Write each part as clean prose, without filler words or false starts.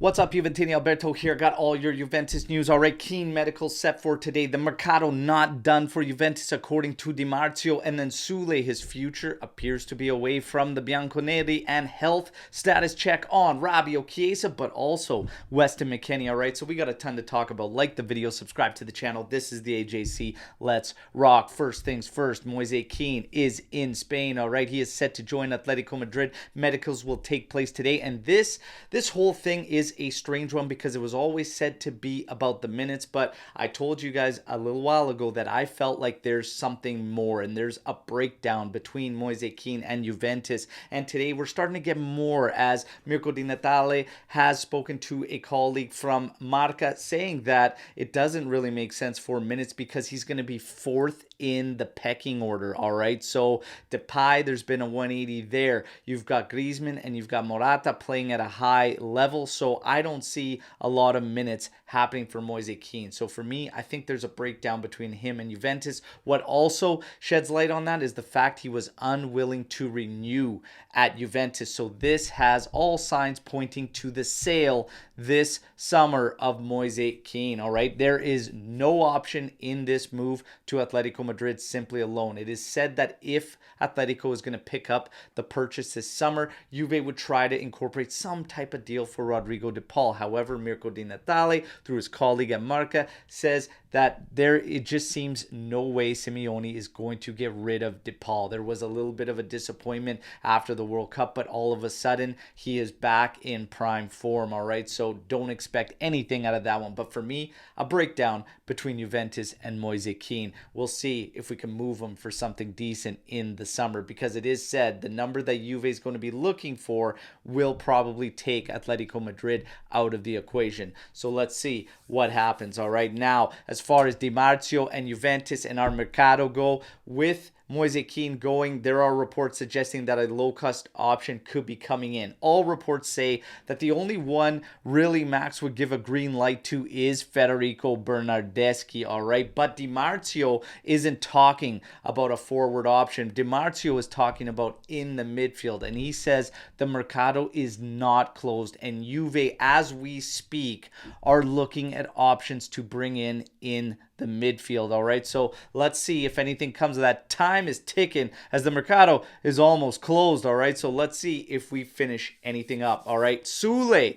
What's up, Juventini? Alberto here. Got all your Juventus news. All right, Kean medical set for today. The mercato not done for Juventus according to Marzio. And then Soule, his future appears to be away from the Bianconeri. And health status check on Rabiot, Chiesa, but also Weston Mckennie. All right, so we got a ton to talk about. Like the video, subscribe to the channel. This is the AJC. Let's rock. First things first, Moise Kean is in Spain. All right, he is set to join Atletico Madrid. Medicals will take place today. And this whole thing is a strange one because it was always said to be about the minutes, but I told you guys a little while ago that I felt like there's something more and there's a breakdown between Moise Kean and Juventus, and today we're starting to get more as Mirko Di Natale has spoken to a colleague from Marca saying that it doesn't really make sense for minutes because he's going to be fourth in the pecking order. All right, so Depay, there's been a 180 there. You've got Griezmann and you've got Morata playing at a high level, so I don't see a lot of minutes happening for Moise Kean. So for me, I think there's a breakdown between him and Juventus. What also sheds light on that is the fact he was unwilling to renew at Juventus. So this has all signs pointing to the sale this summer of Moise Kean. All right, there is no option in this move to Atletico Madrid simply alone. It is said that if Atletico is going to pick up the purchase this summer, Juve would try to incorporate some type of deal for Rodrigo de Paul. However, Mirko Di Natale, through his colleague at Marca, says that it just seems no way Simeone is going to get rid of De Paul. There was a little bit of a disappointment after the World Cup, but all of a sudden he is back in prime form. All right, so don't expect anything out of that one. But for me, a breakdown between Juventus and Moise Kean. We'll see if we can move him for something decent in the summer, because it is said the number that Juve is going to be looking for will probably take Atletico Madrid out of the equation. So let's see what happens. All right, now as far as Di Marzio and Juventus and our mercato go, with Moise Kean going, there are reports suggesting that a low-cost option could be coming in. All reports say that the only one really Max would give a green light to is Federico Bernardeschi, all right? But Di Marzio isn't talking about a forward option. Di Marzio is talking about in the midfield, and he says the mercato is not closed, and Juve, as we speak, are looking at options to bring in the midfield. All right, so let's see if anything comes of that. Time is ticking as the mercato is almost closed. All right, so let's see if we finish anything up. All right, Soule.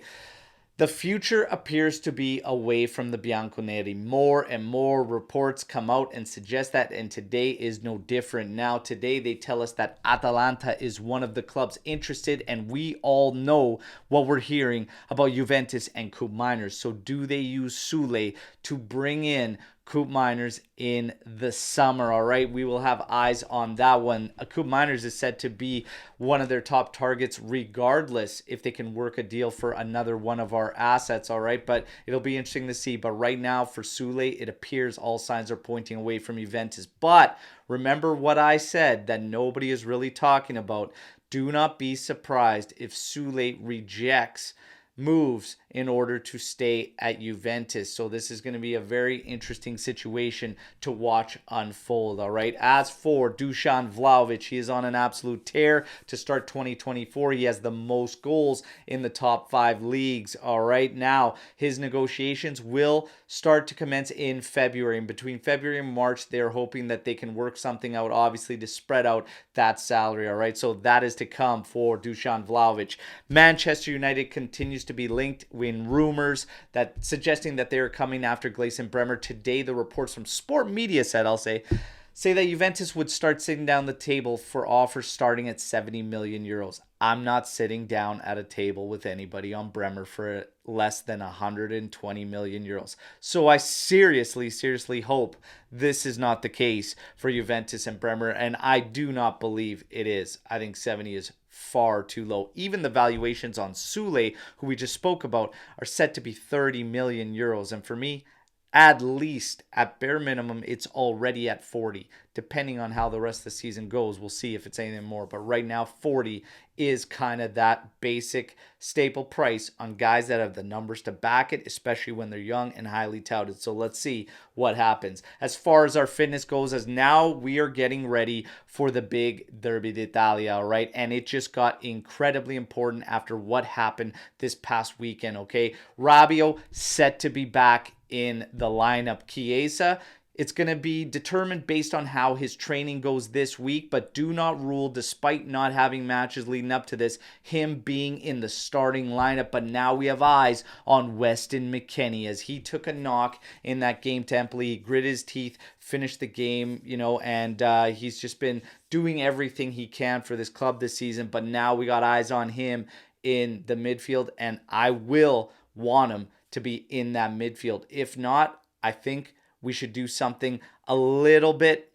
The future appears to be away from the Bianconeri. More and more reports come out and suggest that, and today is no different. Now, today they tell us that Atalanta is one of the clubs interested, and we all know what we're hearing about Juventus and Koopmeiners. So do they use Soule to bring in Koopmeiners in the summer? All right, we will have eyes on that one. Koopmeiners is said to be one of their top targets regardless if they can work a deal for another one of our assets. All right, but it'll be interesting to see. But right now for Soule, it appears all signs are pointing away from Juventus. But remember what I said that nobody is really talking about. Do not be surprised if Soule rejects moves in order to stay at Juventus. So this is going to be a very interesting situation to watch unfold. All right, as for Dusan Vlahovic, he is on an absolute tear to start 2024. He has the most goals in the top 5 leagues. All right, now his negotiations will start to commence in February, and between February and March they're hoping that they can work something out, obviously, to spread out that salary. All right, so that is to come for Dusan Vlahovic. Manchester United continues to be linked in rumors that suggesting that they are coming after Gleison Bremer. Today, the reports from Sport Media said, say that Juventus would start sitting down the table for offers starting at 70 million euros. I'm not sitting down at a table with anybody on Bremer for less than 120 million euros. So I seriously hope this is not the case for Juventus and Bremer, and I do not believe it is. I think 70 is far too low. Even the valuations on Soule, who we just spoke about, are set to be 30 million euros. And for me, at least, at bare minimum, it's already at 40. Depending on how the rest of the season goes, we'll see if it's anything more. But right now, 40 is kind of that basic staple price on guys that have the numbers to back it, especially when they're young and highly touted. So let's see what happens. As far as our fitness goes, as now we are getting ready for the big Derby d'Italia, all right? And it just got incredibly important after what happened this past weekend, okay? Rabiot set to be back in the lineup. Chiesa, it's going to be determined based on how his training goes this week, but do not rule, despite not having matches leading up to this, him being in the starting lineup. But now we have eyes on Weston Mckennie as he took a knock in that game to Empoli. He gritted his teeth, finished the game, and he's just been doing everything he can for this club this season. But now we got eyes on him in the midfield, and I will want him to be in that midfield. If not, I think we should do something a little bit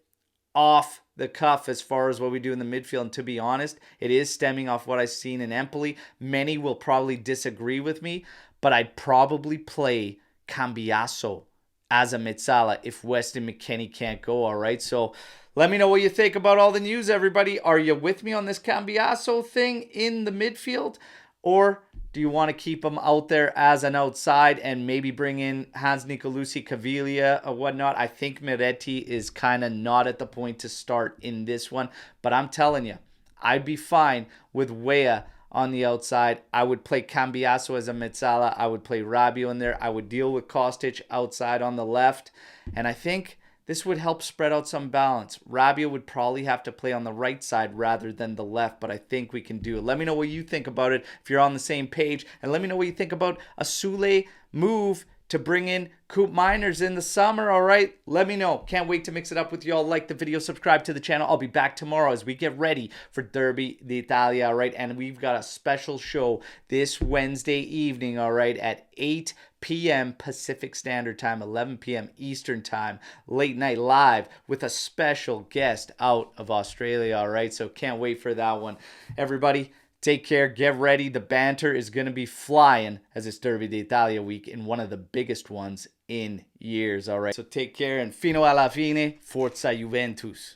off the cuff as far as what we do in the midfield. And to be honest, it is stemming off what I've seen in Empoli. Many will probably disagree with me, but I'd probably play Cambiaso as a Mezzala if Weston Mckennie can't go, all right? So let me know what you think about all the news, everybody. Are you with me on this Cambiaso thing in the midfield? Or do you want to keep him out there as an outside and maybe bring in Hans Nicolucci, Caviglia, or whatnot? I think Miretti is kind of not at the point to start in this one. But I'm telling you, I'd be fine with Weah on the outside. I would play Cambiaso as a Mezzala. I would play Rabiot in there. I would deal with Kostic outside on the left. And I think this would help spread out some balance. Rabiot would probably have to play on the right side rather than the left, but I think we can do it. Let me know what you think about it if you're on the same page, and let me know what you think about a Soule move to bring in Koopmeiners in the summer, all right? Let me know. Can't wait to mix it up with y'all. Like the video, subscribe to the channel. I'll be back tomorrow as we get ready for Derby d'Italia, all right? And we've got a special show this Wednesday evening, all right, at 8 p.m. Pacific Standard Time, 11 p.m. Eastern Time, late night live with a special guest out of Australia, all right? So can't wait for that one. Everybody, take care, get ready. The banter is going to be flying as it's Derby d'Italia week in one of the biggest ones in years, all right? So take care, and fino alla fine, forza Juventus.